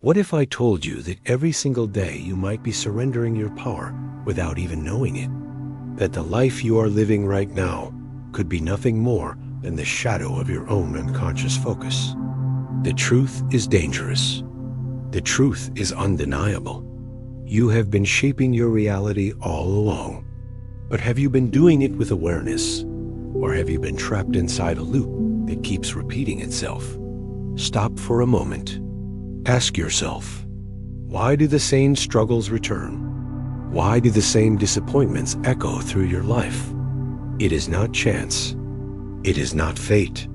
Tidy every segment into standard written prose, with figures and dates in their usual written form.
What if I told you that every single day you might be surrendering your power without even knowing it? That the life you are living right now could be nothing more than the shadow of your own unconscious focus. The truth is dangerous. The truth is undeniable. You have been shaping your reality all along. But have you been doing it with awareness? Or have you been trapped inside a loop that keeps repeating itself? Stop for a moment. Ask yourself, why do the same struggles return? Why do the same disappointments echo through your life? It is not chance. It is not fate.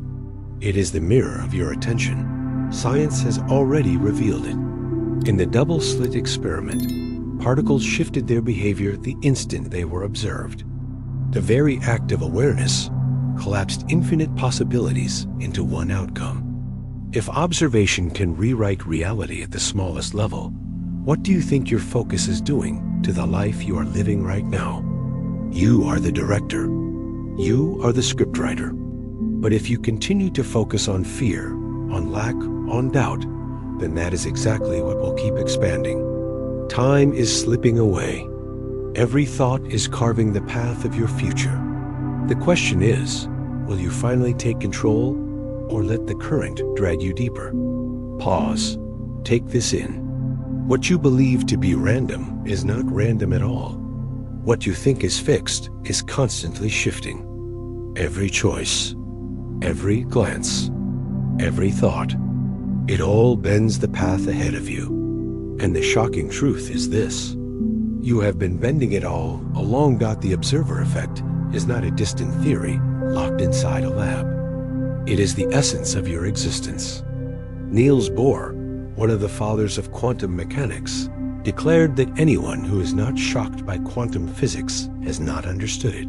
It is the mirror of your attention. Science has already revealed it. In the double-slit experiment, particles shifted their behavior the instant they were observed. The very act of awareness collapsed infinite possibilities into one outcome. If observation can rewrite reality at the smallest level, what do you think your focus is doing to the life you are living right now? You are the director. You are the scriptwriter. But if you continue to focus on fear, on lack, on doubt, then that is exactly what will keep expanding. Time is slipping away. Every thought is carving the path of your future. The question is, will you finally take control or let the current drag you deeper? Pause. Take this in. What you believe to be random is not random at all. What you think is fixed is constantly shifting. Every choice, every glance, every thought, it all bends the path ahead of you. And the shocking truth is this: you have been bending it all along. The observer effect is not a distant theory locked inside a lab. It is the essence of your existence. Niels Bohr, one of the fathers of quantum mechanics, declared that anyone who is not shocked by quantum physics has not understood it.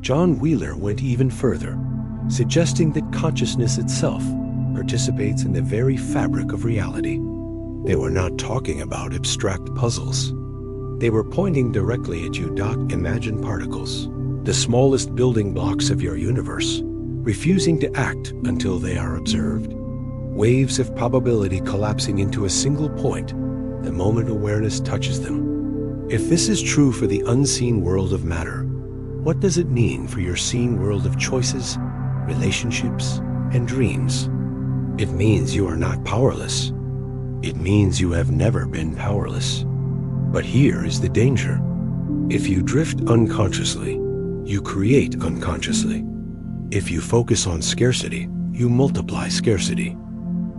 John Wheeler went even further, suggesting that consciousness itself participates in the very fabric of reality. They were not talking about abstract puzzles. They were pointing directly at you. Imagine particles, the smallest building blocks of your universe, refusing to act until they are observed. Waves of probability collapsing into a single point the moment awareness touches them. If this is true for the unseen world of matter, what does it mean for your seen world of choices, relationships, and dreams? It means you are not powerless. It means you have never been powerless. But here is the danger. If you drift unconsciously, you create unconsciously. If you focus on scarcity, you multiply scarcity.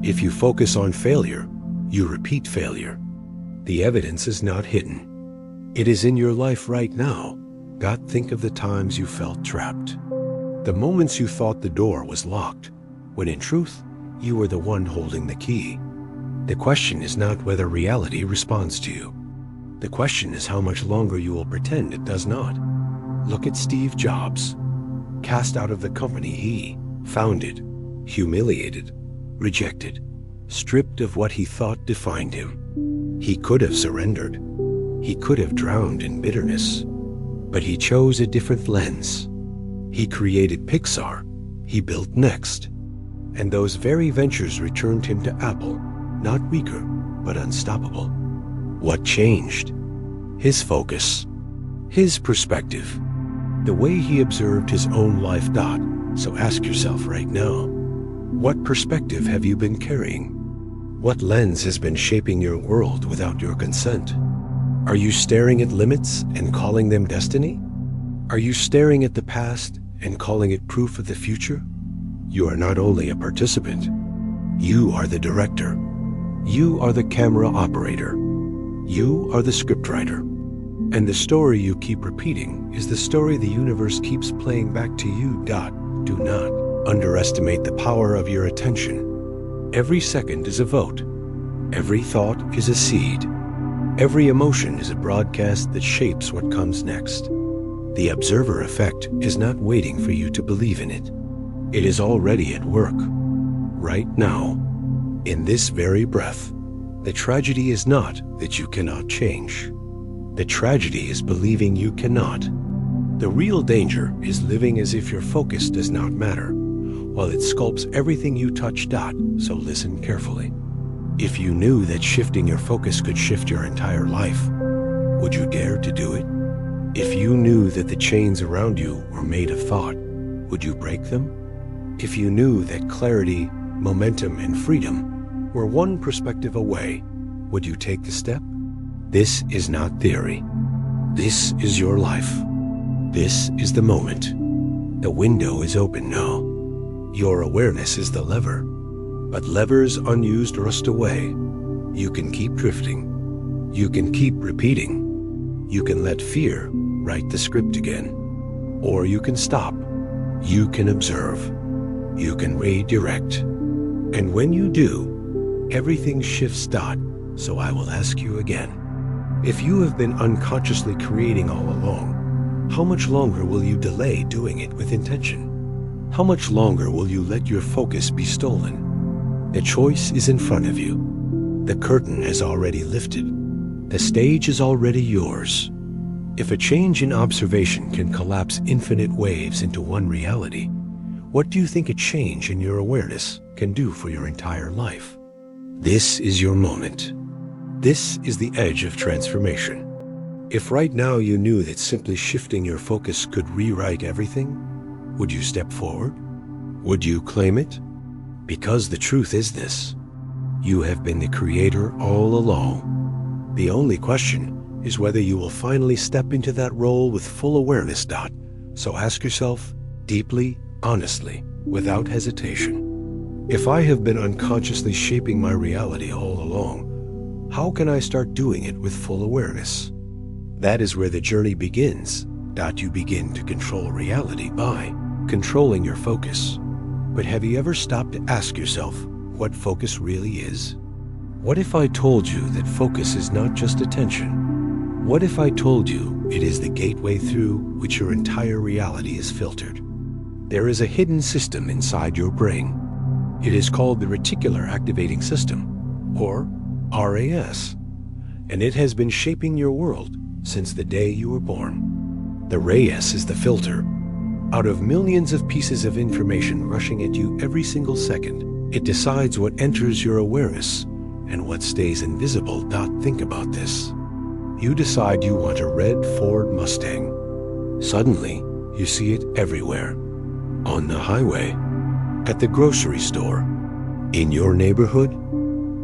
If you focus on failure, you repeat failure. The evidence is not hidden. It is in your life right now. Think of the times you felt trapped. The moments you thought the door was locked, when in truth, you were the one holding the key. The question is not whether reality responds to you. The question is how much longer you will pretend it does not. Look at Steve Jobs, cast out of the company he founded, humiliated, rejected, stripped of what he thought defined him. He could have surrendered. He could have drowned in bitterness. But he chose a different lens. He created Pixar. He built Next. And those very ventures returned him to Apple, not weaker, but unstoppable. What changed? His focus, his perspective, the way he observed his own life. So ask yourself right now, what perspective have you been carrying? What lens has been shaping your world without your consent? Are you staring at limits and calling them destiny? Are you staring at the past and calling it proof of the future? You are not only a participant, you are the director. You are the camera operator. You are the scriptwriter. And the story you keep repeating is the story the universe keeps playing back to you. Do not underestimate the power of your attention. Every second is a vote. Every thought is a seed. Every emotion is a broadcast that shapes what comes next. The observer effect is not waiting for you to believe in it. It is already at work, right now, in this very breath. The tragedy is not that you cannot change. The tragedy is believing you cannot. The real danger is living as if your focus does not matter, while it sculpts everything you touch. So listen carefully. If you knew that shifting your focus could shift your entire life, would you dare to do it? If you knew that the chains around you were made of thought, would you break them? If you knew that clarity, momentum, and freedom were one perspective away, would you take the step? This is not theory. This is your life. This is the moment. The window is open now. Your awareness is the lever, but levers unused rust away. You can keep drifting. You can keep repeating. You can let fear write the script again. Or you can stop. You can observe. You can redirect. And when you do, everything shifts. So I will ask you again. If you have been unconsciously creating all along, how much longer will you delay doing it with intention? How much longer will you let your focus be stolen? The choice is in front of you. The curtain has already lifted. The stage is already yours. If a change in observation can collapse infinite waves into one reality, what do you think a change in your awareness can do for your entire life? This is your moment. This is the edge of transformation. If right now you knew that simply shifting your focus could rewrite everything, would you step forward? Would you claim it? Because the truth is this: you have been the creator all along. The only question is whether you will finally step into that role with full awareness. So ask yourself deeply, honestly, without hesitation. If I have been unconsciously shaping my reality all along, how can I start doing it with full awareness? That is where the journey begins. You begin to control reality by controlling your focus. But have you ever stopped to ask yourself what focus really is? What if I told you that focus is not just attention? What if I told you it is the gateway through which your entire reality is filtered? There is a hidden system inside your brain. It is called the reticular activating system, or RAS, and it has been shaping your world since the day you were born. The RAS is the filter. Out of millions of pieces of information rushing at you every single second, it decides what enters your awareness and what stays invisible. Think about this. You decide you want a red Ford Mustang. Suddenly, you see it everywhere. On the highway, at the grocery store, in your neighborhood.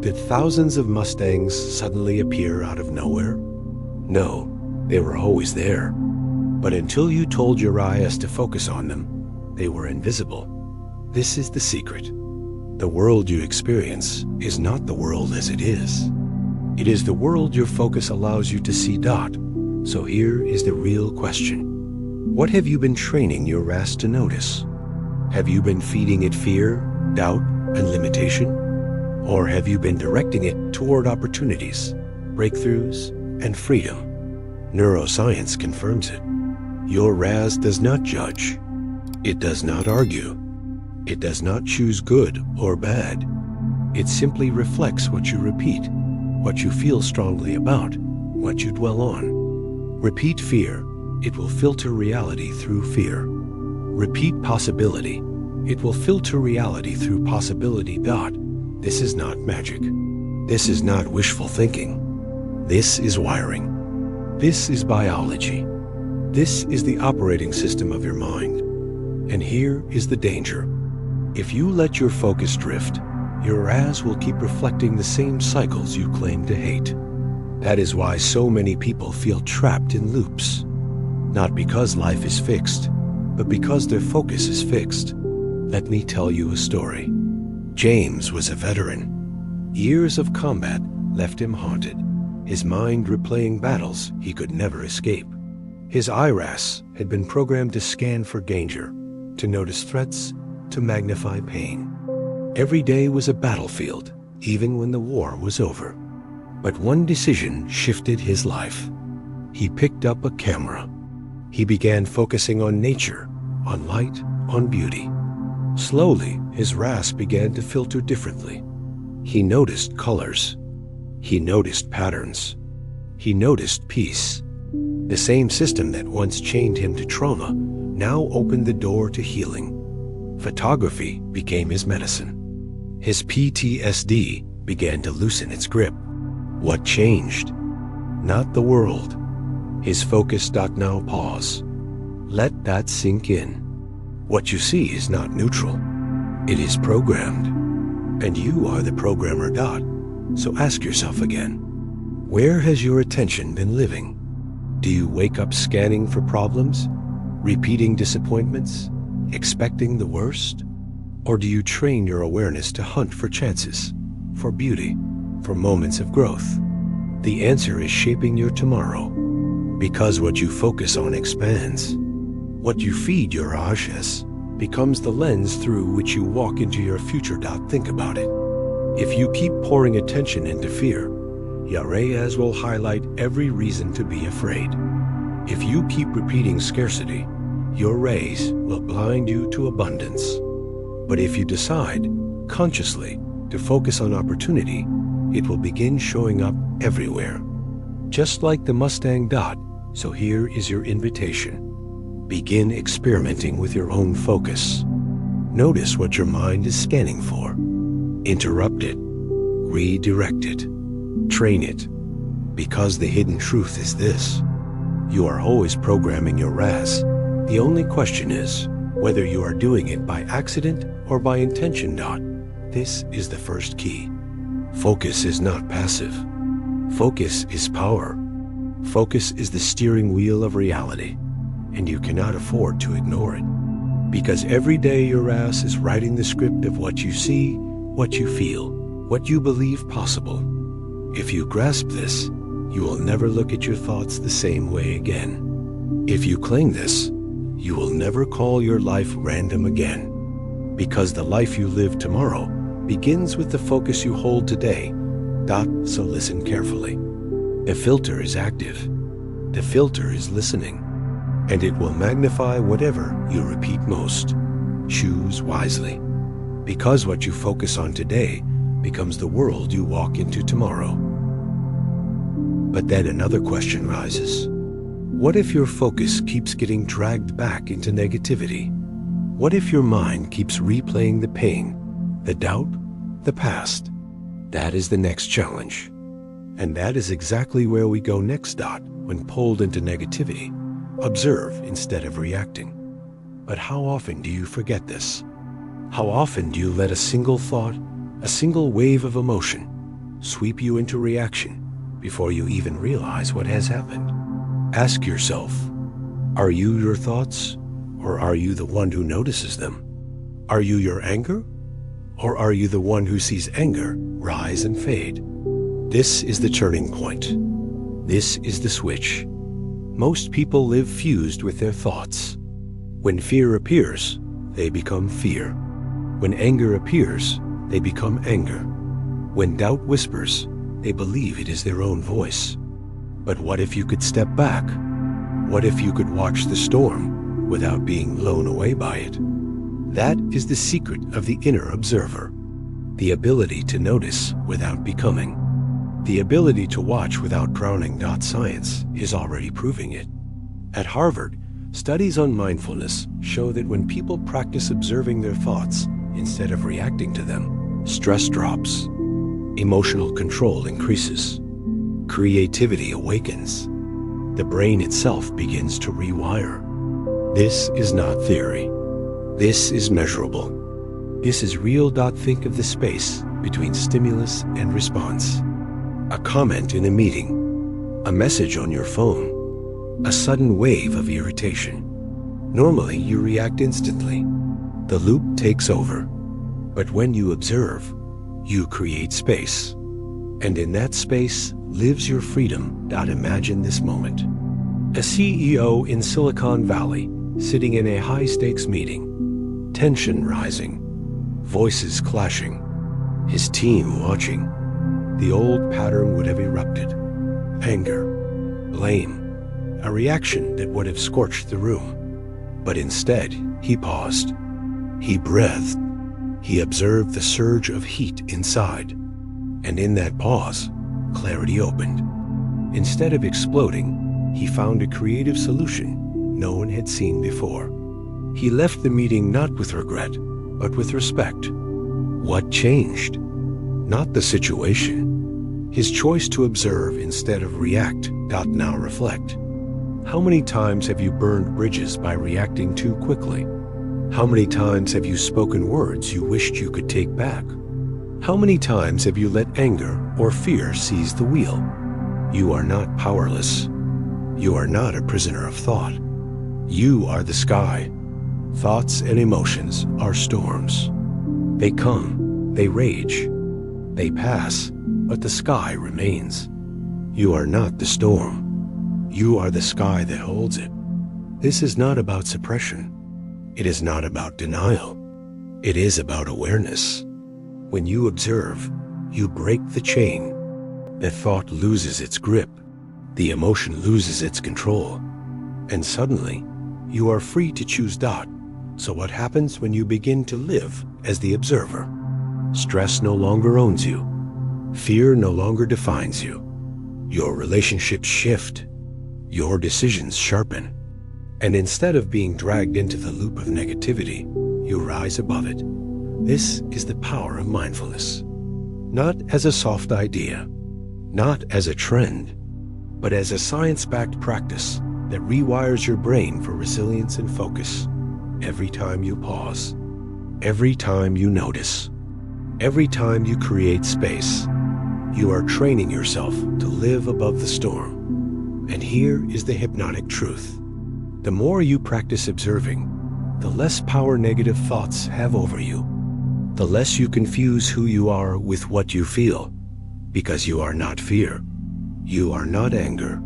Did thousands of Mustangs suddenly appear out of nowhere? No, they were always there. But until you told your eyes to focus on them, they were invisible. This is the secret. The world you experience is not the world as it is. It is the world your focus allows you to see. So here is the real question. What have you been training your RAS to notice? Have you been feeding it fear, doubt, and limitation? Or have you been directing it toward opportunities, breakthroughs, and freedom? Neuroscience confirms it. Your RAS does not judge. It does not argue. It does not choose good or bad. It simply reflects what you repeat, what you feel strongly about, what you dwell on. Repeat fear. It will filter reality through fear. Repeat possibility. It will filter reality through possibility. This is not magic. This is not wishful thinking. This is wiring. This is biology. This is the operating system of your mind. And here is the danger. If you let your focus drift, your RAS will keep reflecting the same cycles you claim to hate. That is why so many people feel trapped in loops. Not because life is fixed, but because their focus is fixed. Let me tell you a story. James was a veteran. Years of combat left him haunted, his mind replaying battles he could never escape. His IRAS had been programmed to scan for danger, to notice threats, to magnify pain. Every day was a battlefield, even when the war was over. But one decision shifted his life. He picked up a camera. He began focusing on nature, on light, on beauty. Slowly, his RAS began to filter differently. He noticed colors. He noticed patterns. He noticed peace. The same system that once chained him to trauma now opened the door to healing. Photography became his medicine. His PTSD began to loosen its grip. What changed? Not the world. His focus. Now pause. Let that sink in. What you see is not neutral. It is programmed. And you are the programmer. So ask yourself again, where has your attention been living? Do you wake up scanning for problems, repeating disappointments, expecting the worst? Or do you train your awareness to hunt for chances, for beauty, for moments of growth? The answer is shaping your tomorrow, because what you focus on expands. What you feed your ashes becomes the lens through which you walk into your future. Think about it. If you keep pouring attention into fear, your rays will highlight every reason to be afraid. If you keep repeating scarcity, your rays will blind you to abundance. But if you decide, consciously, to focus on opportunity, it will begin showing up everywhere. Just like the Mustang. So here is your invitation. Begin experimenting with your own focus. Notice what your mind is scanning for. Interrupt it. Redirect it. Train it. Because the hidden truth is this: you are always programming your RAS. The only question is whether you are doing it by accident or by intention. This is the first key. Focus is not passive. Focus is power. Focus is the steering wheel of reality, and you cannot afford to ignore it. Because every day your ass is writing the script of what you see, what you feel, what you believe possible. If you grasp this, you will never look at your thoughts the same way again. If you claim this, you will never call your life random again. Because the life you live tomorrow begins with the focus you hold today. So listen carefully. The filter is active. The filter is listening. And it will magnify whatever you repeat most. Choose wisely. Because what you focus on today becomes the world you walk into tomorrow. But then another question rises. What if your focus keeps getting dragged back into negativity? What if your mind keeps replaying the pain, the doubt, the past? That is the next challenge. And that is exactly where we go next. When pulled into negativity, observe instead of reacting. But how often do you forget this? How often do you let a single thought, a single wave of emotion, sweep you into reaction before you even realize what has happened? Ask yourself, are you your thoughts, or are you the one who notices them? Are you your anger, or are you the one who sees anger rise and fade? This is the turning point. This is the switch. Most people live fused with their thoughts. When fear appears, they become fear. When anger appears, they become anger. When doubt whispers, they believe it is their own voice. But what if you could step back? What if you could watch the storm without being blown away by it? That is the secret of the inner observer. The ability to notice without becoming. The ability to watch without drowning. Science is already proving it. At Harvard, studies on mindfulness show that when people practice observing their thoughts instead of reacting to them, stress drops, emotional control increases, creativity awakens, the brain itself begins to rewire. This is not theory. This is measurable. This is real. Think of the space between stimulus and response. A comment in a meeting, a message on your phone, a sudden wave of irritation. Normally, you react instantly. The loop takes over. But when you observe, you create space. And in that space lives your freedom. Imagine this moment. A CEO in Silicon Valley, sitting in a high-stakes meeting, tension rising, voices clashing, his team watching. The old pattern would have erupted. Anger, blame, a reaction that would have scorched the room. But instead, he paused. He breathed. He observed the surge of heat inside. And in that pause, clarity opened. Instead of exploding, he found a creative solution no one had seen before. He left the meeting not with regret, but with respect. What changed? not the situation. His choice to observe instead of react. Now reflect. How many times have you burned bridges by reacting too quickly? How many times have you spoken words you wished you could take back? How many times have you let anger or fear seize the wheel? You are not powerless. You are not a prisoner of thought. You are the sky. Thoughts and emotions are storms. They come, they rage, they pass, but the sky remains. You are not the storm. You are the sky that holds it. This is not about suppression. It is not about denial. It is about awareness. When you observe, you break the chain. The thought loses its grip. The emotion loses its control. And suddenly, you are free to choose. So what happens when you begin to live as the observer? Stress no longer owns you. Fear no longer defines you. Your relationships shift. Your decisions sharpen. And instead of being dragged into the loop of negativity, you rise above it. This is the power of mindfulness. Not as a soft idea, not as a trend, but as a science-backed practice that rewires your brain for resilience and focus. Every time you pause, every time you notice, every time you create space, you are training yourself to live above the storm. And here is the hypnotic truth. The more you practice observing, the less power negative thoughts have over you. The less you confuse who you are with what you feel, because you are not fear. You are not anger.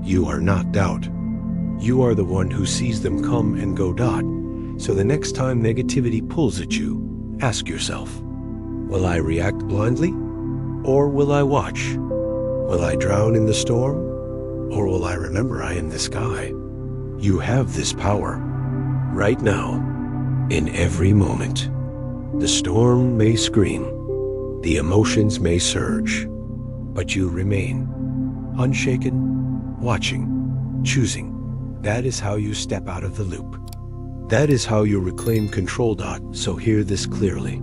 You are not doubt. You are the one who sees them come and go. So the next time negativity pulls at you, ask yourself, will I react blindly? Or will I watch? Will I drown in the storm? Or will I remember I am the sky? You have this power, right now, in every moment. The storm may scream, the emotions may surge, but you remain, unshaken, watching, choosing. That is how you step out of the loop. That is how you reclaim control. So hear this clearly.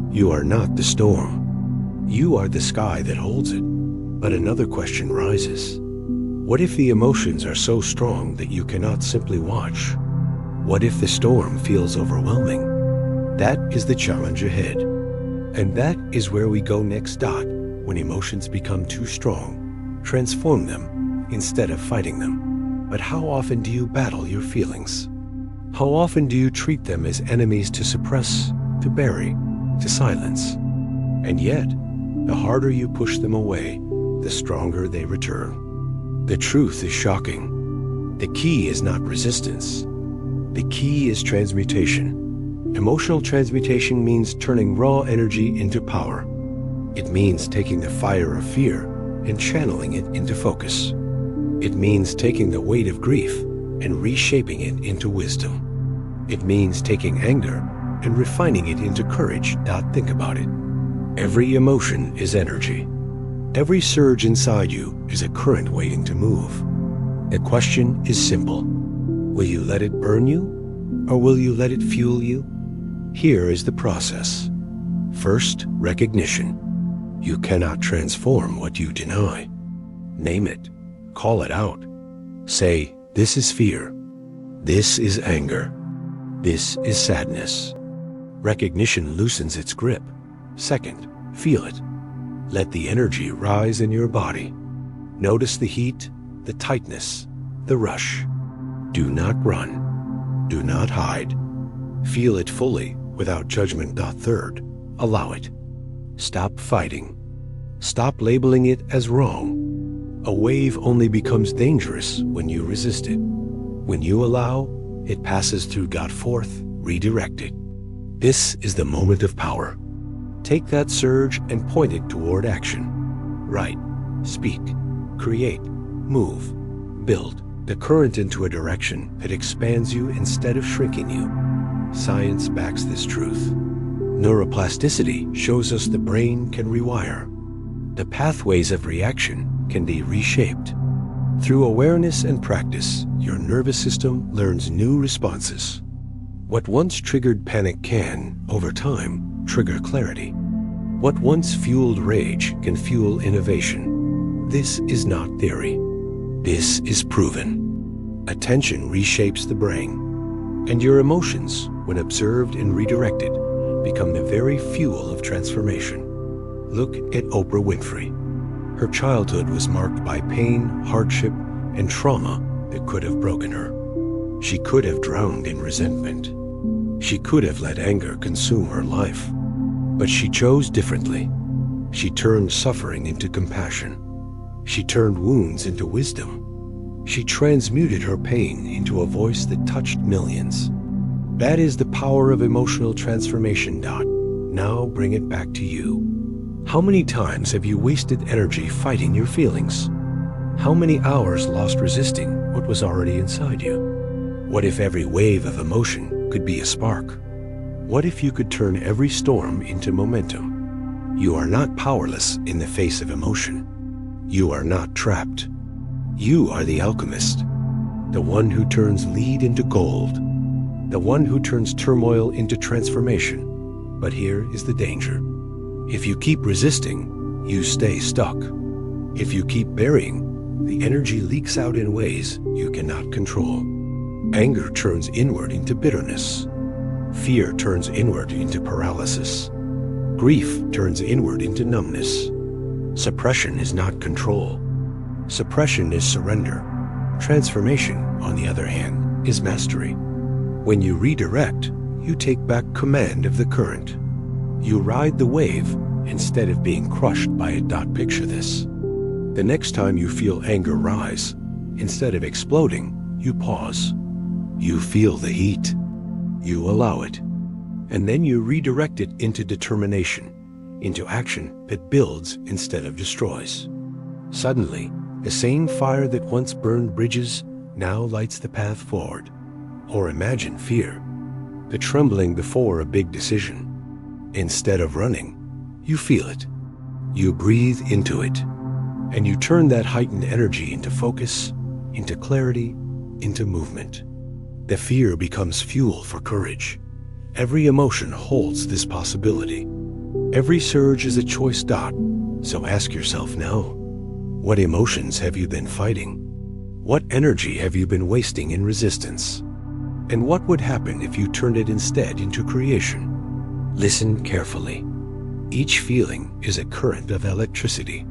You are not the storm. You are the sky that holds it. But another question rises. What if the emotions are so strong that you cannot simply watch? What if the storm feels overwhelming? That is the challenge ahead. And that is where we go next. When emotions become too strong, transform them instead of fighting them. But how often do you battle your feelings? How often do you treat them as enemies to suppress, to bury, to silence? And yet, the harder you push them away, the stronger they return. The truth is shocking. The key is not resistance. The key is transmutation. Emotional transmutation means turning raw energy into power. It means taking the fire of fear and channeling it into focus. It means taking the weight of grief and reshaping it into wisdom. It means taking anger and refining it into courage. Think about it. Every emotion is energy. Every surge inside you is a current waiting to move. The question is simple. Will you let it burn you, or will you let it fuel you? Here is the process. First, recognition. You cannot transform what you deny. Name it. Call it out. Say, this is fear. This is anger. This is sadness. Recognition loosens its grip. Second, feel it. Let the energy rise in your body. Notice the heat, the tightness, the rush. Do not run. Do not hide. Feel it fully without judgment. Third, allow it. Stop fighting. Stop labeling it as wrong. A wave only becomes dangerous when you resist it. When you allow, it passes through. Forth, redirected. This is the moment of power. Take that surge and point it toward action. Write, speak, create, move, build the current into a direction that expands you instead of shrinking you. Science backs this truth. Neuroplasticity shows us the brain can rewire. The pathways of reaction can be reshaped. Through awareness and practice, your nervous system learns new responses. What once triggered panic can, over time, trigger clarity. What once fueled rage can fuel innovation. This is not theory. This is proven. Attention reshapes the brain, and your emotions, when observed and redirected, become the very fuel of transformation. Look at Oprah Winfrey. Her childhood was marked by pain, hardship, and trauma that could have broken her. She could have drowned in resentment. She could have let anger consume her life. But she chose differently. She turned suffering into compassion. She turned wounds into wisdom. She transmuted her pain into a voice that touched millions. That is the power of emotional transformation. Now bring it back to you. How many times have you wasted energy fighting your feelings? How many hours lost resisting what was already inside you? What if every wave of emotion could be a spark? What if you could turn every storm into momentum? You are not powerless in the face of emotion. You are not trapped. You are the alchemist, the one who turns lead into gold, the one who turns turmoil into transformation. But here is the danger. If you keep resisting, you stay stuck. If you keep burying, the energy leaks out in ways you cannot control. Anger turns inward into bitterness. Fear turns inward into paralysis. Grief turns inward into numbness. Suppression is not control. Suppression is surrender. Transformation, on the other hand, is mastery. When you redirect, you take back command of the current. You ride the wave instead of being crushed by it. Picture this. The next time you feel anger rise, instead of exploding, you pause. You feel the heat. You allow it. And then you redirect it into determination, into action that builds instead of destroys. Suddenly, a same fire that once burned bridges now lights the path forward. Or imagine fear, the trembling before a big decision. Instead of running, you feel it. You breathe into it. And you turn that heightened energy into focus, into clarity, into movement. The fear becomes fuel for courage. Every emotion holds this possibility. Every surge is a choice. So ask yourself now, what emotions have you been fighting? What energy have you been wasting in resistance? And what would happen if you turned it instead into creation? Listen carefully. Each feeling is a current of electricity.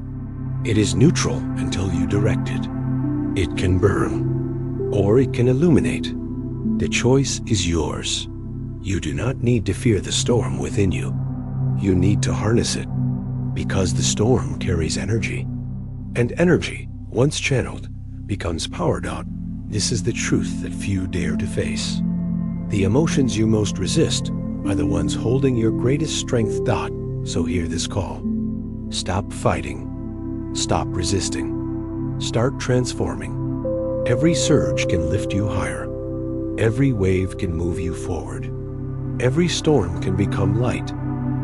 It is neutral until you direct it. It can burn, or it can illuminate. The choice is yours. You do not need to fear the storm within you. You need to harness it, because the storm carries energy. And energy, once channeled, becomes power. This is the truth that few dare to face. The emotions you most resist are the ones holding your greatest strength. So hear this call. Stop fighting. Stop resisting. Start transforming. Every surge can lift you higher. Every wave can move you forward. Every storm can become light,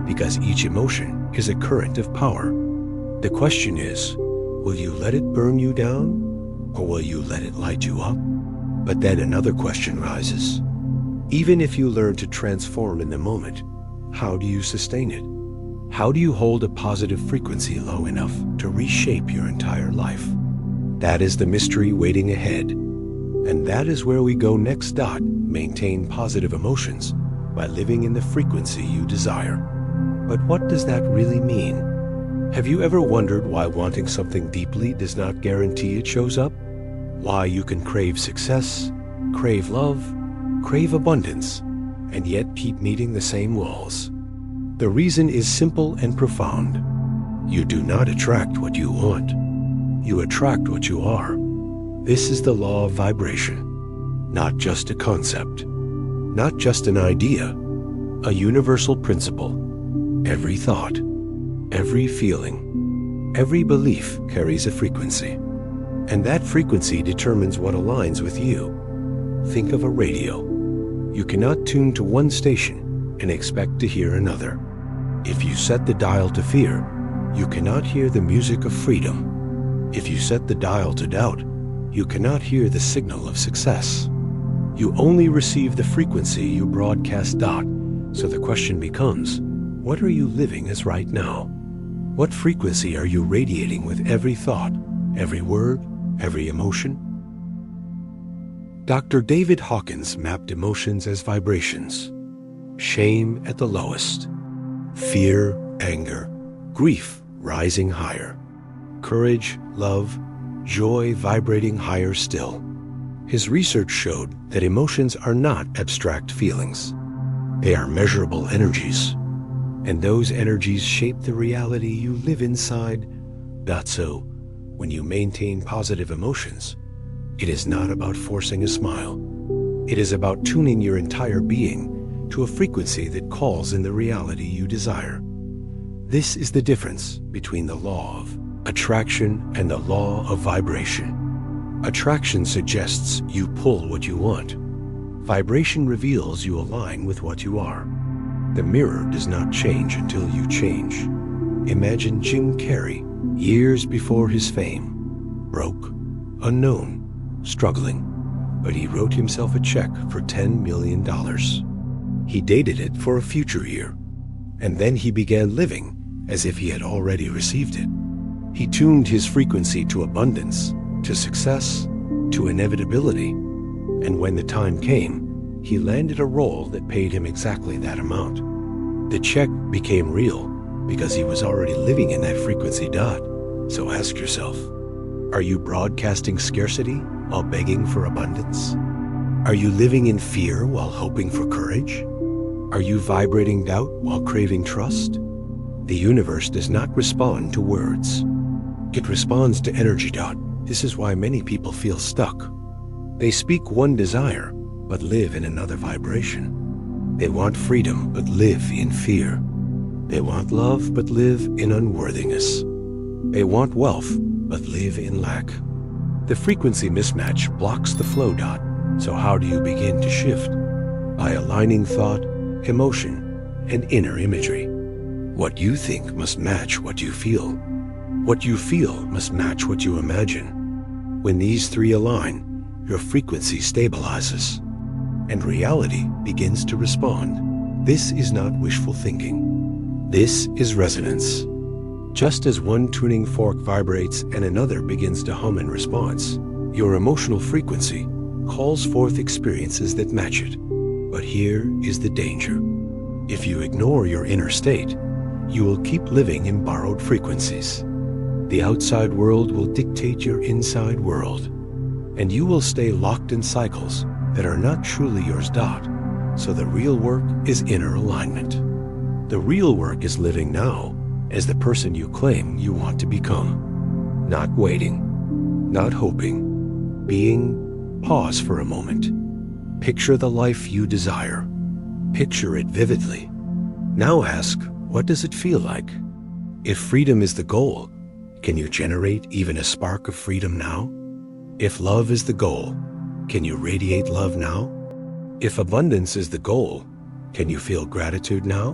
because each emotion is a current of power. The question is, will you let it burn you down, or will you let it light you up? But then another question rises. Even if you learn to transform in the moment, how do you sustain it? How do you hold a positive frequency low enough to reshape your entire life? That is the mystery waiting ahead. And that is where we go next. Maintain positive emotions by living in the frequency you desire. But what does that really mean? Have you ever wondered why wanting something deeply does not guarantee it shows up? Why you can crave success, crave love, crave abundance, and yet keep meeting the same walls? The reason is simple and profound. You do not attract what you want. You attract what you are. This is the law of vibration, not just a concept, not just an idea, a universal principle. Every thought, every feeling, every belief carries a frequency, and that frequency determines what aligns with you. Think of a radio. You cannot tune to one station and expect to hear another. If you set the dial to fear, you cannot hear the music of freedom. If you set the dial to doubt, you cannot hear the signal of success. You only receive the frequency you broadcast. So the question becomes, What are you living as right now? What frequency are you radiating with every thought, every word, every emotion? Dr. David Hawkins mapped emotions as vibrations. Shame at the lowest. Fear, anger, grief rising higher. Courage, love, joy vibrating higher still. His research showed that emotions are not abstract feelings. They are measurable energies. And those energies shape the reality you live inside. So, when you maintain positive emotions, it is not about forcing a smile. It is about tuning your entire being to a frequency that calls in the reality you desire. This is the difference between the law of attraction and the law of vibration. Attraction suggests you pull what you want. Vibration reveals you align with what you are. The mirror does not change until you change. Imagine Jim Carrey, years before his fame. Broke, unknown, struggling, but he wrote himself a check for $10 million. He dated it for a future year, and then he began living as if he had already received it. He tuned his frequency to abundance, to success, to inevitability, and when the time came, he landed a role that paid him exactly that amount. The check became real because he was already living in that frequency. So ask yourself, are you broadcasting scarcity while begging for abundance? Are you living in fear while hoping for courage? Are you vibrating doubt while craving trust? The universe does not respond to words. It responds to energy. This is why many people feel stuck. They speak one desire, but live in another vibration. They want freedom, but live in fear. They want love, but live in unworthiness. They want wealth, but live in lack. The frequency mismatch blocks the flow. So how do you begin to shift? By aligning thought, emotion, and inner imagery. What you think must match what you feel. What you feel must match what you imagine. When these three align, your frequency stabilizes, and reality begins to respond. This is not wishful thinking. This is resonance. Just as one tuning fork vibrates and another begins to hum in response, your emotional frequency calls forth experiences that match it. But here is the danger. If you ignore your inner state, you will keep living in borrowed frequencies. The outside world will dictate your inside world, and you will stay locked in cycles that are not truly yours. So the real work is inner alignment. The real work is living now as the person you claim you want to become. Not waiting, not hoping, being. Pause for a moment. Picture the life you desire. Picture it vividly. Now ask, what does it feel like? If freedom is the goal, can you generate even a spark of freedom now? If love is the goal, can you radiate love now? If abundance is the goal, can you feel gratitude now?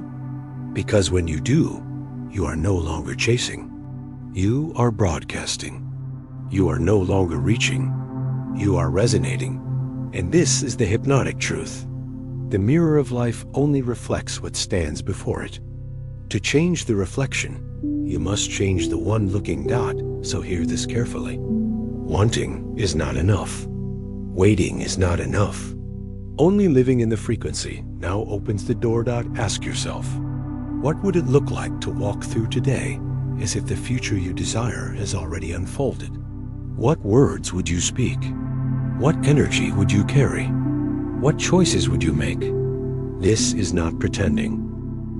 Because when you do, you are no longer chasing. You are broadcasting. You are no longer reaching. You are resonating. And this is the hypnotic truth. The mirror of life only reflects what stands before it. To change the reflection, you must change the one looking. So hear this carefully. Wanting is not enough. Waiting is not enough. Only living in the frequency now opens the door. Ask yourself, what would it look like to walk through today as if the future you desire has already unfolded? What words would you speak? What energy would you carry? What choices would you make? This is not pretending.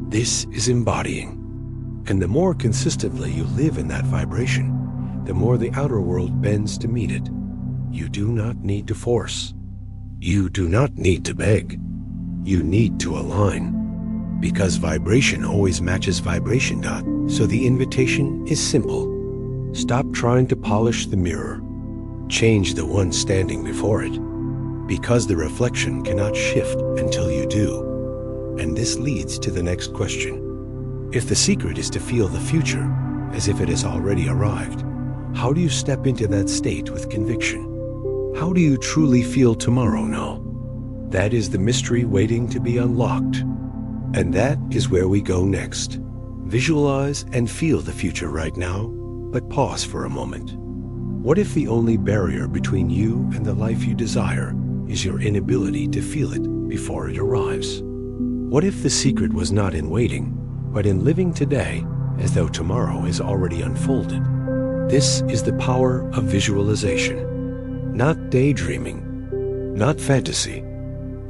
This is embodying. And the more consistently you live in that vibration, the more the outer world bends to meet it. You do not need to force. You do not need to beg. You need to align. Because vibration always matches vibration. So the invitation is simple. Stop trying to polish the mirror. Change the one standing before it. Because the reflection cannot shift until you do. And this leads to the next question. If the secret is to feel the future as if it has already arrived, how do you step into that state with conviction? How do you truly feel tomorrow now? That is the mystery waiting to be unlocked. And that is where we go next. Visualize and feel the future right now, but pause for a moment. What if the only barrier between you and the life you desire is your inability to feel it before it arrives? What if the secret was not in waiting, but in living today as though tomorrow is already unfolded? This is the power of visualization. Not daydreaming, not fantasy.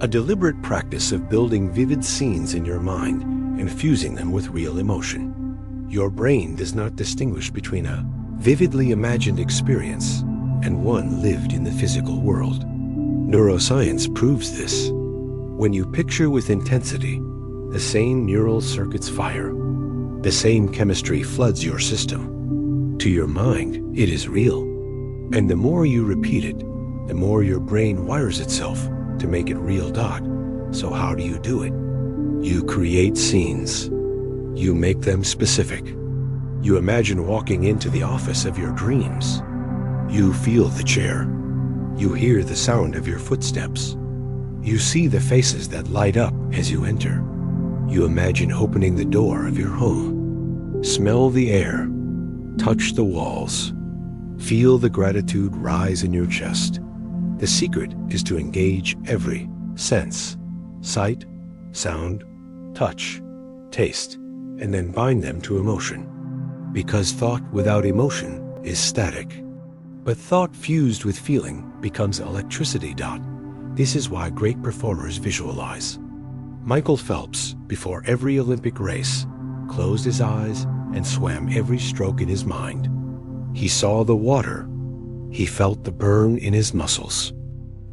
A deliberate practice of building vivid scenes in your mind and fusing them with real emotion. Your brain does not distinguish between a vividly imagined experience and one lived in the physical world. Neuroscience proves this. When you picture with intensity, the same neural circuits fire. The same chemistry floods your system. To your mind, it is real. And the more you repeat it, the more your brain wires itself to make it real. So how do you do it? You create scenes. You make them specific. You imagine walking into the office of your dreams. You feel the chair. You hear the sound of your footsteps. You see the faces that light up as you enter. You imagine opening the door of your home. Smell the air. Touch the walls. Feel the gratitude rise in your chest. The secret is to engage every sense: sight, sound, touch, taste, and then bind them to emotion. Because thought without emotion is static. But thought fused with feeling becomes electricity. This is why great performers visualize. Michael Phelps, before every Olympic race, closed his eyes and swam every stroke in his mind. He saw the water. He felt the burn in his muscles.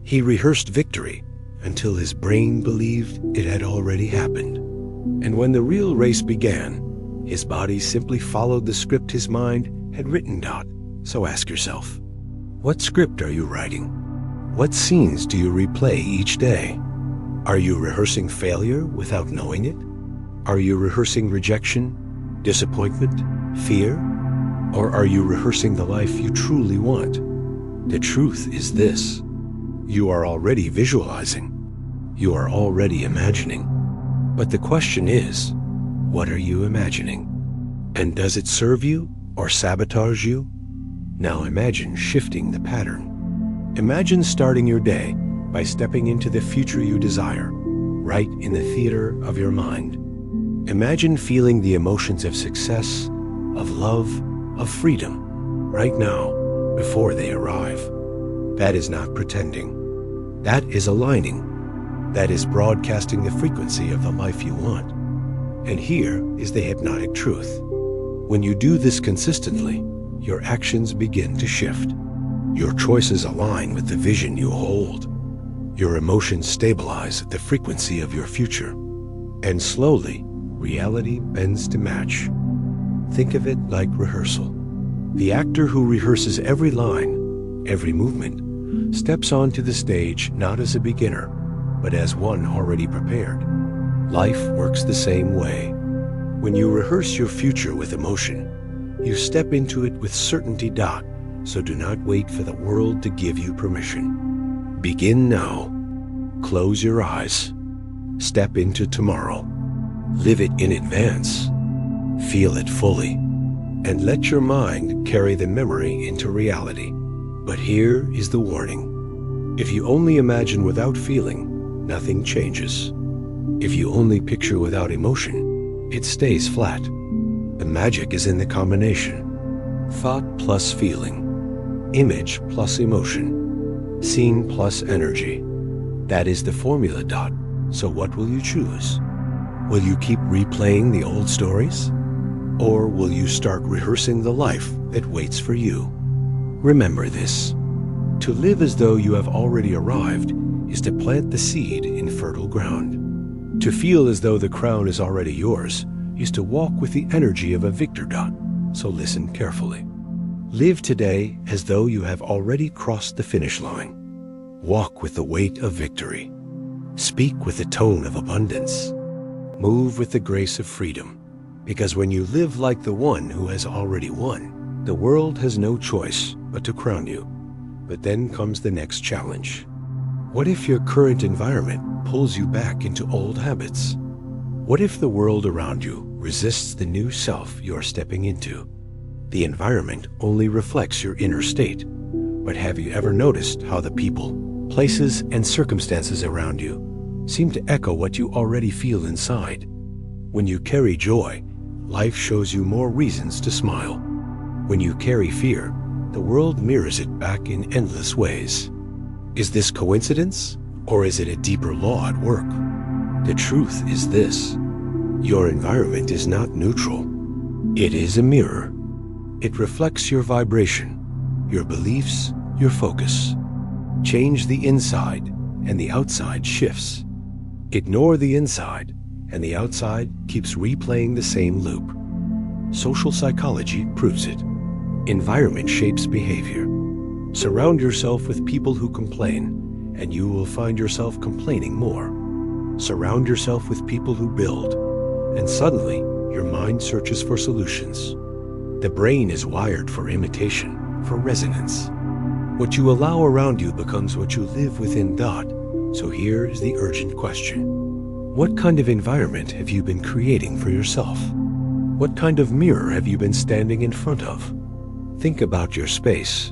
He rehearsed victory until his brain believed it had already happened. And when the real race began, his body simply followed the script his mind had written. So ask yourself, what script are you writing? What scenes do you replay each day? Are you rehearsing failure without knowing it? Are you rehearsing rejection, disappointment, fear? Or are you rehearsing the life you truly want? The truth is this: you are already visualizing. You are already imagining. But the question is, what are you imagining? And does it serve you or sabotage you? Now imagine shifting the pattern. Imagine starting your day by stepping into the future you desire, right in the theater of your mind. Imagine feeling the emotions of success, of love, of freedom, right now, before they arrive. That is not pretending. That is aligning. That is broadcasting the frequency of the life you want. And here is the hypnotic truth. When you do this consistently, your actions begin to shift. Your choices align with the vision you hold. Your emotions stabilize at the frequency of your future. And slowly, reality bends to match. Think of it like rehearsal. The actor who rehearses every line, every movement, steps onto the stage not as a beginner, but as one already prepared. Life works the same way. When you rehearse your future with emotion, you step into it with certainty. So do not wait for the world to give you permission. Begin now. Close your eyes. Step into tomorrow. Live it in advance. Feel it fully. And let your mind carry the memory into reality. But here is the warning. If you only imagine without feeling, nothing changes. If you only picture without emotion, it stays flat. The magic is in the combination. Thought plus feeling. Image plus emotion. Scene plus energy. That is the formula. So what will you choose? Will you keep replaying the old stories? Or will you start rehearsing the life that waits for you? Remember this. To live as though you have already arrived is to plant the seed in fertile ground. To feel as though the crown is already yours is to walk with the energy of a victor. So listen carefully. Live today as though you have already crossed the finish line. Walk with the weight of victory. Speak with the tone of abundance. Move with the grace of freedom. Because when you live like the one who has already won, the world has no choice but to crown you. But then comes the next challenge. What if your current environment pulls you back into old habits? What if the world around you resists the new self you're stepping into? The environment only reflects your inner state, but have you ever noticed how the people, places, and circumstances around you seem to echo what you already feel inside? When you carry joy, life shows you more reasons to smile. When you carry fear, the world mirrors it back in endless ways. Is this coincidence, or is it a deeper law at work? The truth is this: your environment is not neutral. It is a mirror. It reflects your vibration, your beliefs, your focus. Change the inside, and the outside shifts. Ignore the inside, and the outside keeps replaying the same loop. Social psychology proves it. Environment shapes behavior. Surround yourself with people who complain, and you will find yourself complaining more. Surround yourself with people who build, and suddenly your mind searches for solutions. The brain is wired for imitation, for resonance. What you allow around you becomes what you live within. So here is the urgent question. What kind of environment have you been creating for yourself? What kind of mirror have you been standing in front of? Think about your space.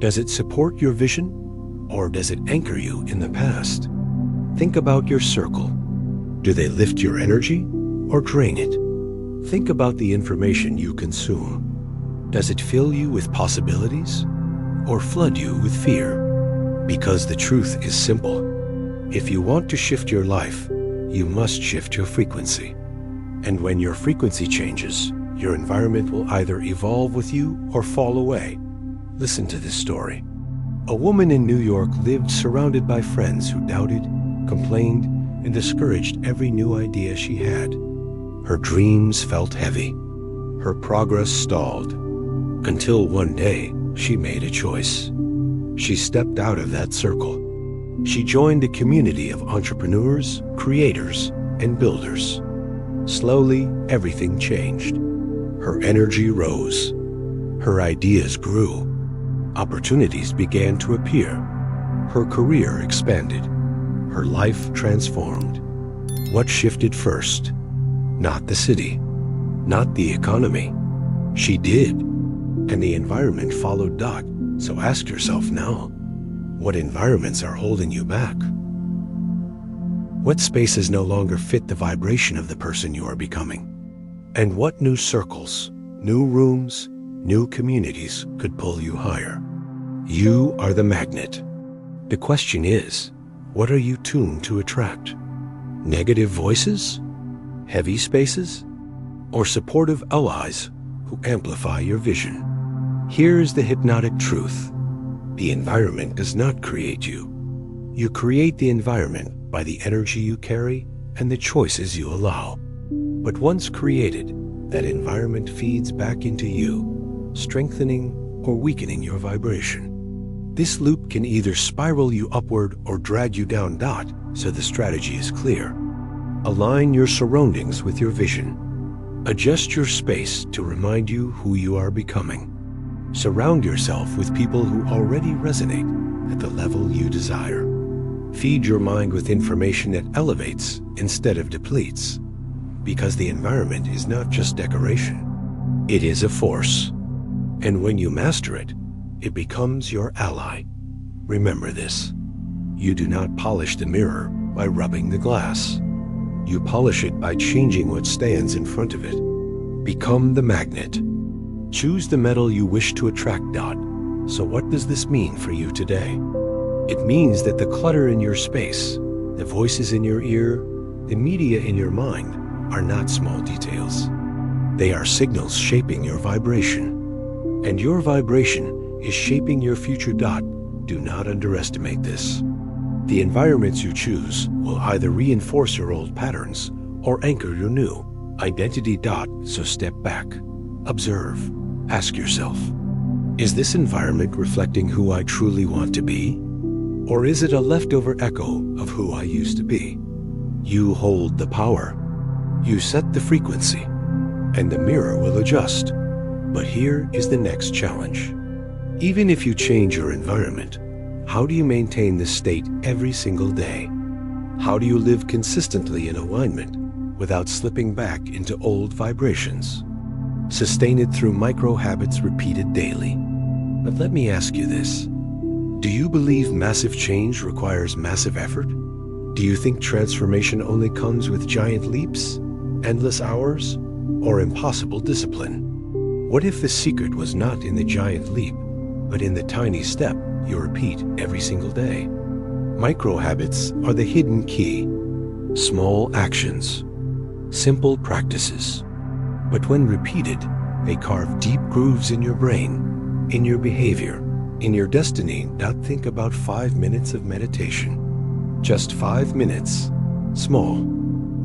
Does it support your vision, or does it anchor you in the past? Think about your circle. Do they lift your energy or drain it? Think about the information you consume. Does it fill you with possibilities or flood you with fear? Because the truth is simple. If you want to shift your life, you must shift your frequency. And when your frequency changes, your environment will either evolve with you or fall away. Listen to this story. A woman in New York lived surrounded by friends who doubted, complained, and discouraged every new idea she had. Her dreams felt heavy. Her progress stalled. Until one day, she made a choice. She stepped out of that circle. She joined a community of entrepreneurs, creators, and builders. Slowly, everything changed. Her energy rose. Her ideas grew. Opportunities began to appear. Her career expanded. Her life transformed. What shifted first? Not the city, not the economy. She did, and the environment followed. So ask yourself now, what environments are holding you back? What spaces no longer fit the vibration of the person you are becoming? And what new circles, new rooms, new communities could pull you higher? You are the magnet. The question is, what are you tuned to attract? Negative voices? Heavy spaces? Or supportive allies who amplify your vision? Here's the hypnotic truth. The environment does not create you. You create the environment by the energy you carry and the choices you allow. But once created, that environment feeds back into you, strengthening or weakening your vibration. This loop can either spiral you upward or drag you down. So the strategy is clear. Align your surroundings with your vision. Adjust your space to remind you who you are becoming. Surround yourself with people who already resonate at the level you desire. Feed your mind with information that elevates instead of depletes. Because the environment is not just decoration. It is a force. And when you master it, it becomes your ally. Remember this. You do not polish the mirror by rubbing the glass. You polish it by changing what stands in front of it. Become the magnet. Choose the metal you wish to attract. So what does this mean for you today? It means that the clutter in your space, the voices in your ear, the media in your mind are not small details. They are signals shaping your vibration. And your vibration is shaping your future. Do not underestimate this. The environments you choose will either reinforce your old patterns or anchor your new identity. So step back, observe, ask yourself, is this environment reflecting who I truly want to be? Or is it a leftover echo of who I used to be? You hold the power. You set the frequency, and the mirror will adjust. But here is the next challenge. Even if you change your environment, how do you maintain this state every single day? How do you live consistently in alignment without slipping back into old vibrations. Sustain it through micro habits repeated daily. But let me ask you this. Do you believe massive change requires massive effort? Do you think transformation only comes with giant leaps, endless hours, or impossible discipline? What if the secret was not in the giant leap, but in the tiny step you repeat every single day? Micro habits are the hidden key. Small actions, simple practices. But when repeated, they carve deep grooves in your brain, in your behavior, in your destiny. Think about 5 minutes of meditation. Just 5 minutes, small,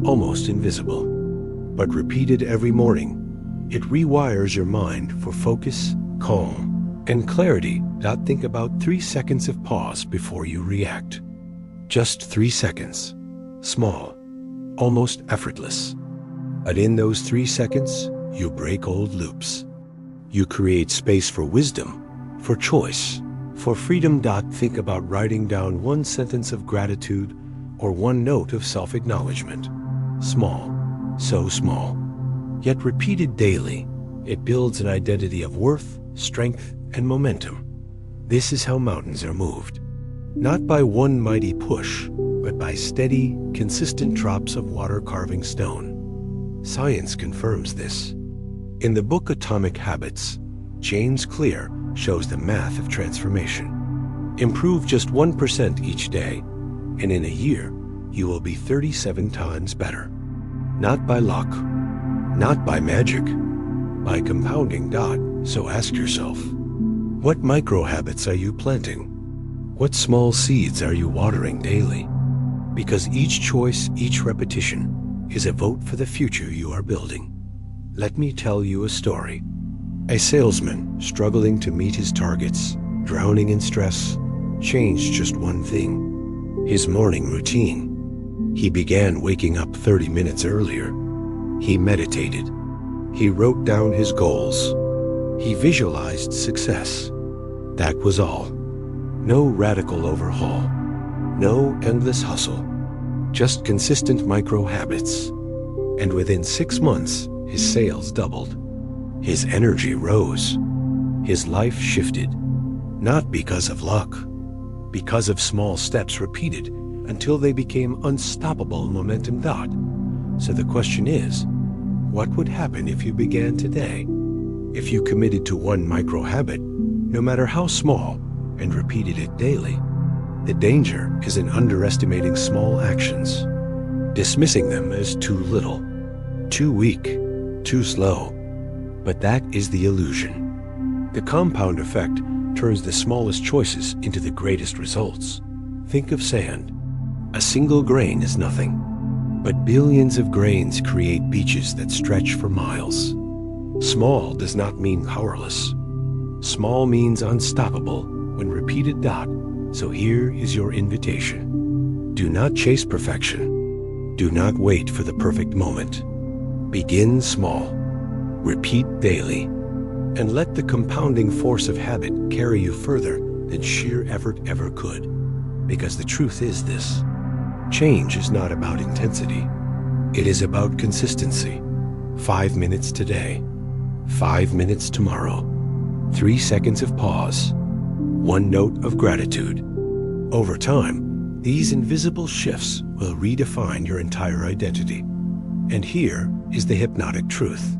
almost invisible, but repeated every morning. It rewires your mind for focus, calm, and clarity. Think about 3 seconds of pause before you react. Just 3 seconds, small, almost effortless. But in those 3 seconds, you break old loops. You create space for wisdom, for choice, for freedom. Think about writing down 1 sentence of gratitude or 1 note of self-acknowledgement. Small, so small, yet repeated daily, it builds an identity of worth, strength, and momentum. This is how mountains are moved. Not by one mighty push, but by steady, consistent drops of water carving stone. Science confirms this. In the book Atomic Habits, James Clear shows the math of transformation. Improve just 1% each day, and in a year, you will be 37 times better. Not by luck, not by magic, by compounding. So ask yourself, what micro habits are you planting? What small seeds are you watering daily? Because each choice, each repetition, is a vote for the future you are building. Let me tell you a story. A salesman struggling to meet his targets, drowning in stress, changed just one thing: his morning routine. He began waking up 30 minutes earlier. He meditated. He wrote down his goals. He visualized success. That was all. No radical overhaul. No endless hustle. Just consistent micro habits. And within 6 months, his sales doubled. His energy rose. His life shifted. Not because of luck, because of small steps repeated until they became unstoppable momentum. So the question is, what would happen if you began today? If you committed to 1 micro habit, no matter how small, and repeated it daily? The danger is in underestimating small actions, dismissing them as too little, too weak, too slow. But that is the illusion. The compound effect turns the smallest choices into the greatest results. Think of sand. A single grain is nothing, but billions of grains create beaches that stretch for miles. Small does not mean powerless. Small means unstoppable when repeated. So here is your invitation. Do not chase perfection. Do not wait for the perfect moment. Begin small. Repeat daily. And let the compounding force of habit carry you further than sheer effort ever could. Because the truth is this: change is not about intensity. It is about consistency. 5 minutes today. 5 minutes tomorrow. 3 seconds of pause. 1 note of gratitude. Over time, these invisible shifts will redefine your entire identity. And here is the hypnotic truth.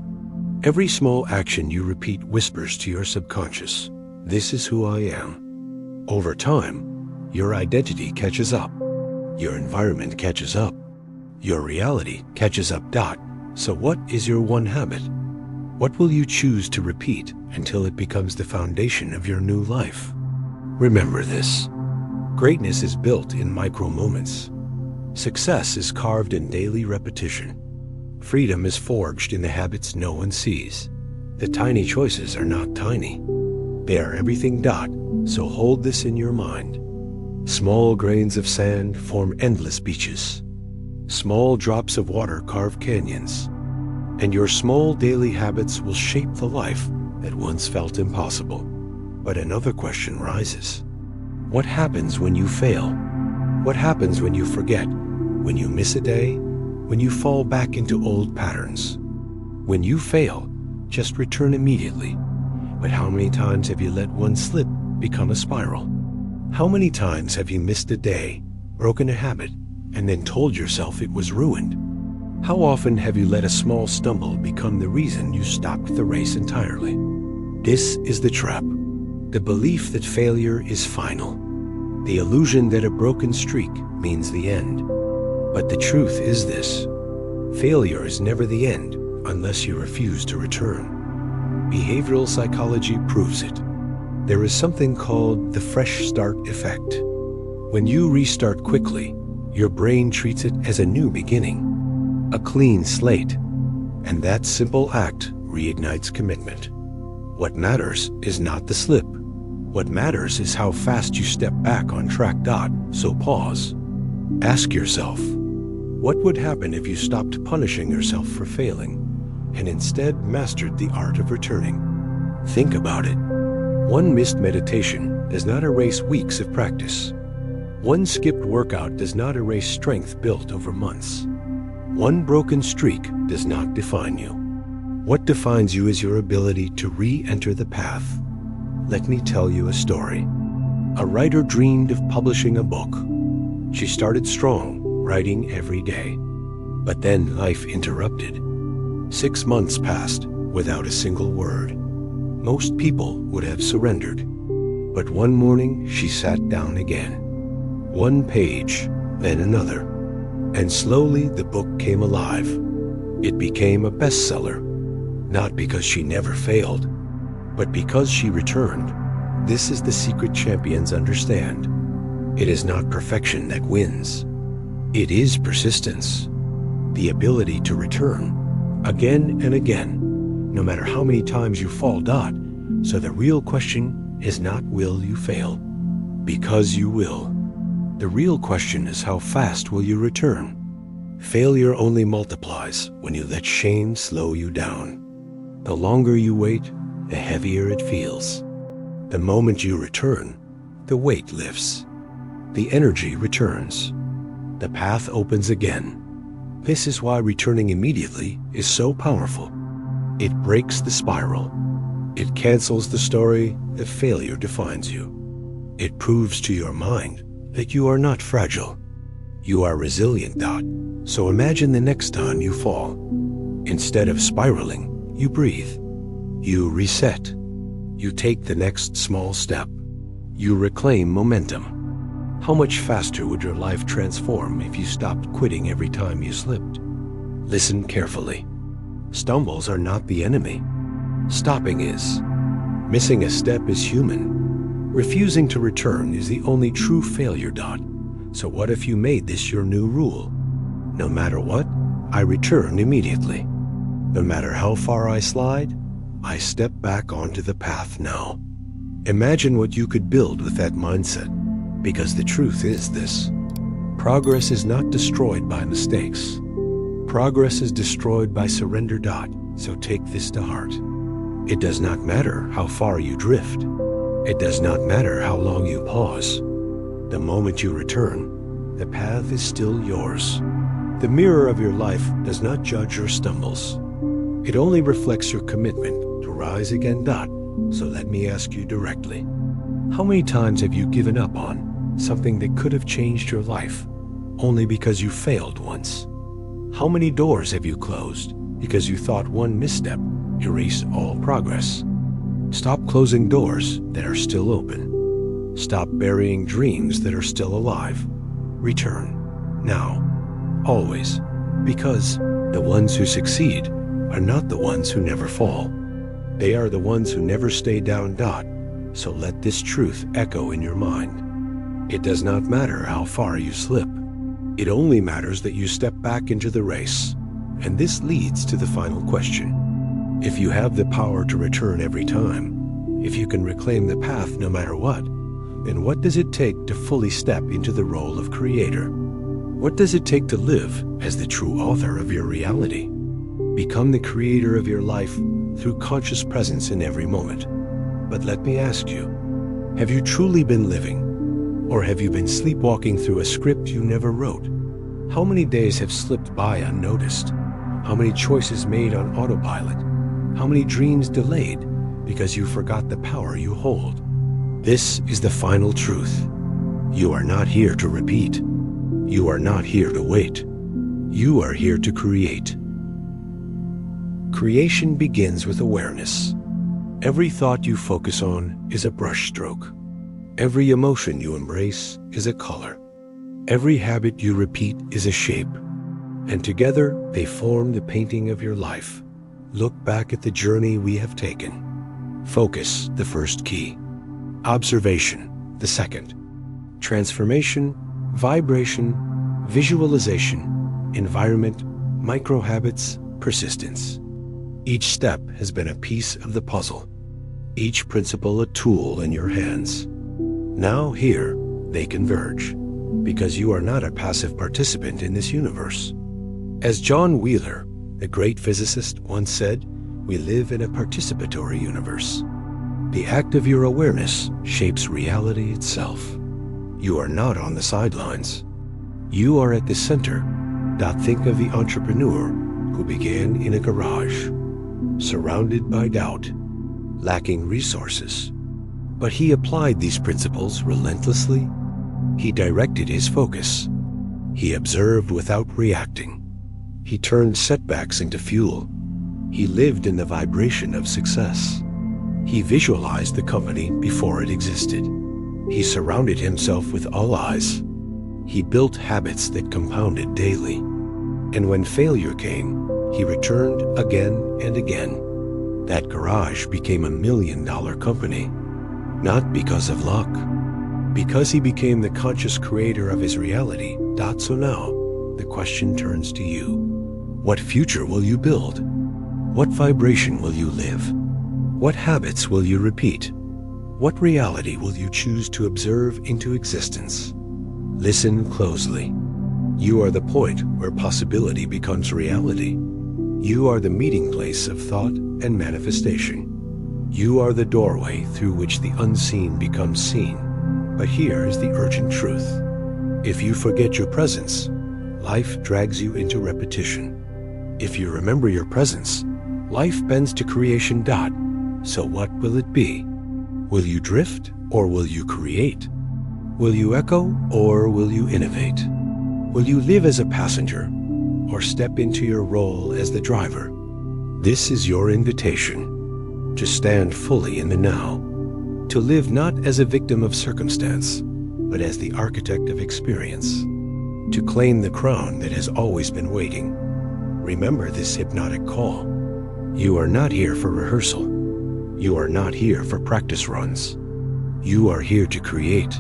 Every small action you repeat whispers to your subconscious, "This is who I am." Over time, your identity catches up. Your environment catches up. Your reality catches up. So what is your 1 habit? What will you choose to repeat until it becomes the foundation of your new life? Remember this: greatness is built in micro moments. Success is carved in daily repetition. Freedom is forged in the habits no one sees. The tiny choices are not tiny. They are everything. So hold this in your mind. Small grains of sand form endless beaches. Small drops of water carve canyons. And your small daily habits will shape the life that once felt impossible. But another question rises. What happens when you fail? What happens when you forget? When you miss a day? when you fall back into old patterns. When you fail, just return immediately. But how many times have you let one slip become a spiral? How many times have you missed a day, broken a habit, and then told yourself it was ruined? How often have you let a small stumble become the reason you stopped the race entirely? This is the trap. The belief that failure is final. The illusion that a broken streak means the end. But the truth is this: failure is never the end unless you refuse to return. Behavioral psychology proves it. There is something called the fresh start effect. When you restart quickly, your brain treats it as a new beginning, a clean slate, and that simple act reignites commitment. What matters is not the slip. What matters is how fast you step back on track. So pause. Ask yourself, what would happen if you stopped punishing yourself for failing and instead mastered the art of returning? Think about it. One missed meditation does not erase weeks of practice. One skipped workout does not erase strength built over months. One broken streak does not define you. What defines you is your ability to re-enter the path. Let me tell you a story. A writer dreamed of publishing a book. She started strong, writing every day. But then life interrupted. 6 months passed without a single word. Most people would have surrendered. But one morning she sat down again. One page, then another. And slowly the book came alive. It became a bestseller. Not because she never failed, but because she returned. This is the secret champions understand. It is not perfection that wins. It is persistence. The ability to return again and again, no matter how many times you fall. So the real question is not will you fail, because you will. The real question is how fast will you return. Failure only multiplies when you let shame slow you down. The longer you wait, the heavier it feels. The moment you return, the weight lifts. The energy returns. The path opens again. This is why returning immediately is so powerful. It breaks the spiral. It cancels the story that failure defines you. It proves to your mind that you are not fragile. You are resilient. So imagine the next time you fall. Instead of spiraling, you breathe. You reset. You take the next small step. You reclaim momentum. How much faster would your life transform if you stopped quitting every time you slipped? Listen carefully. Stumbles are not the enemy. Stopping is. Missing a step is human. Refusing to return is the only true failure. So what if you made this your new rule? No matter what, I return immediately. No matter how far I slide, I step back onto the path now. Imagine what you could build with that mindset, because the truth is this: progress is not destroyed by mistakes. Progress is destroyed by surrender. So take this to heart. It does not matter how far you drift. It does not matter how long you pause. The moment you return, the path is still yours. The mirror of your life does not judge your stumbles. It only reflects your commitment to rise again. So let me ask you directly. How many times have you given up on something that could have changed your life only because you failed once? How many doors have you closed because you thought one misstep erased all progress? Stop closing doors that are still open. Stop burying dreams that are still alive. Return. Now. Always. Because the ones who succeed are not the ones who never fall. They are the ones who never stay down. So let this truth echo in your mind. It does not matter how far you slip. It only matters that you step back into the race. And this leads to the final question. If you have the power to return every time, if you can reclaim the path no matter what, then what does it take to fully step into the role of creator? What does it take to live as the true author of your reality? Become the creator of your life through conscious presence in every moment. But let me ask you, have you truly been living? Or have you been sleepwalking through a script you never wrote? How many days have slipped by unnoticed? How many choices made on autopilot? How many dreams delayed because you forgot the power you hold? This is the final truth. You are not here to repeat. You are not here to wait. You are here to create. Creation begins with awareness. Every thought you focus on is a brushstroke. Every emotion you embrace is a color. Every habit you repeat is a shape. And together they form the painting of your life. Look back at the journey we have taken. Focus, the first key. Observation, the second. Transformation, vibration, visualization, environment, micro-habits, persistence. Each step has been a piece of the puzzle. Each principle a tool in your hands. Now here, they converge, because you are not a passive participant in this universe. As John Wheeler, the great physicist, once said, we live in a participatory universe. The act of your awareness shapes reality itself. You are not on the sidelines. You are at the center. Think of the entrepreneur who began in a garage, surrounded by doubt, lacking resources. But he applied these principles relentlessly. He directed his focus. He observed without reacting. He turned setbacks into fuel. He lived in the vibration of success. He visualized the company before it existed. He surrounded himself with all eyes. He built habits that compounded daily. And when failure came, he returned again and again. That garage became $1 million company, not because of luck, because he became the conscious creator of his reality. So now, the question turns to you. What future will you build? What vibration will you live? What habits will you repeat? What reality will you choose to observe into existence? Listen closely. You are the point where possibility becomes reality. You are the meeting place of thought and manifestation. You are the doorway through which the unseen becomes seen. But here is the urgent truth. If you forget your presence, life drags you into repetition. If you remember your presence, life bends to creation. So what will it be? Will you drift or will you create? Will you echo or will you innovate? Will you live as a passenger or step into your role as the driver? This is your invitation to stand fully in the now, to live not as a victim of circumstance, but as the architect of experience, to claim the crown that has always been waiting. Remember this hypnotic call. You are not here for rehearsal. You are not here for practice runs. You are here to create,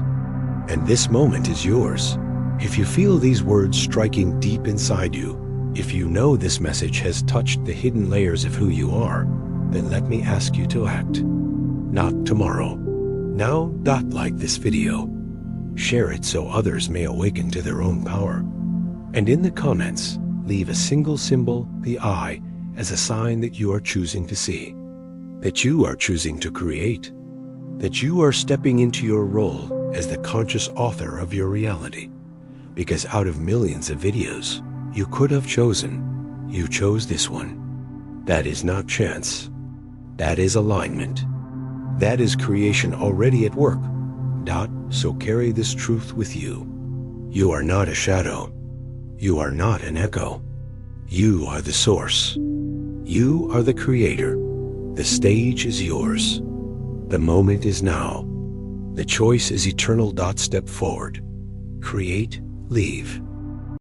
and this moment is yours. If you feel these words striking deep inside you, if you know this message has touched the hidden layers of who you are, then let me ask you to act. Not tomorrow. Now, like this video. Share it so others may awaken to their own power. And in the comments, leave a single symbol, the eye, as a sign that you are choosing to see, that you are choosing to create, that you are stepping into your role as the conscious author of your reality. Because out of millions of videos you could have chosen, you chose this one. That is not chance. That is alignment. That is creation already at work. So carry this truth with you. You are not a shadow. You are not an echo. You are the source. You are the creator. The stage is yours. The moment is now. The choice is eternal. Step forward. Create, leave.